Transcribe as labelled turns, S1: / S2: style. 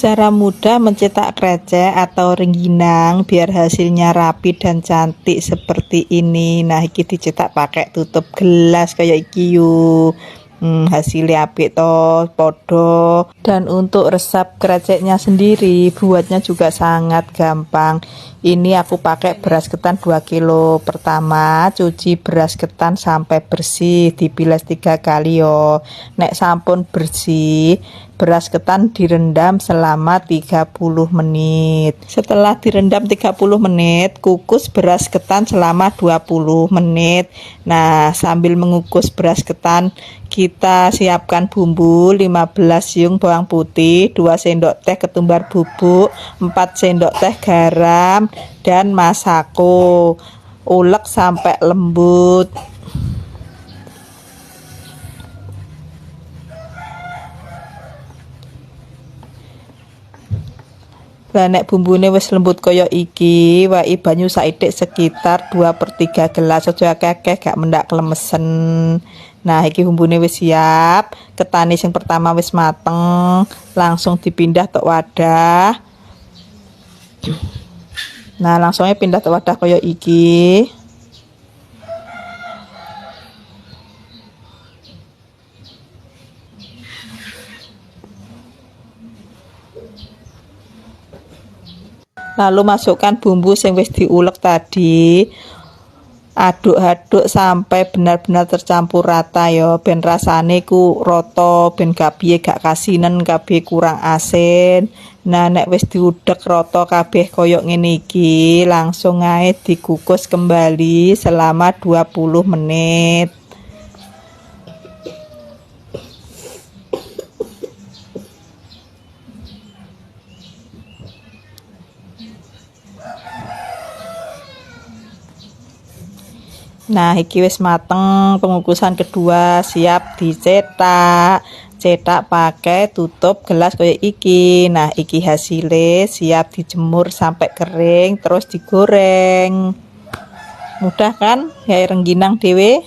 S1: Cara mudah mencetak krecek atau rengginang biar hasilnya rapi dan cantik seperti ini. Nah, iki dicetak pakai tutup gelas kayak iki yuk. Hasilnya apik toh, podo. Dan untuk resep kreceknya sendiri buatnya juga sangat gampang. Ini aku pakai beras ketan 2 kilo. Pertama, cuci beras ketan sampai bersih, dibilas 3 kali yo. Nek sampun bersih, beras ketan direndam selama 30 menit. Setelah direndam 30 menit, kukus beras ketan selama 20 menit. Nah, sambil mengukus beras ketan, kita siapkan bumbu 15 siung bawang putih, 2 sendok teh ketumbar bubuk, 4 sendok teh garam, dan masako. Ulek sampai lembut. Lah nek bumbune wis lembut kaya iki, wae banyu saithik sekitar 2/3 gelas, aja akeh-akeh gak mendak klemesen. Nah, iki bumbune wis siap, ketane sing pertama wis mateng, langsung dipindah tok wadah. Nah, langsungnya pindah tok wadah kaya iki. Lalu masukkan bumbu sing wis diulek tadi. Aduk-aduk sampai benar-benar tercampur rata ya, ben rasane ku rata, ben kabeh gak kasinen, kabeh kurang asin. Nah, nek wis diudek rata kabeh koyok ngene iki, langsung ae dikukus kembali selama 20 menit. Nah, iki wis mateng, pengukusan kedua siap dicetak. Cetak pakai tutup gelas kayak iki. Nah, iki hasilnya siap dijemur sampai kering terus digoreng. Mudah kan? Ya rengginang dewe.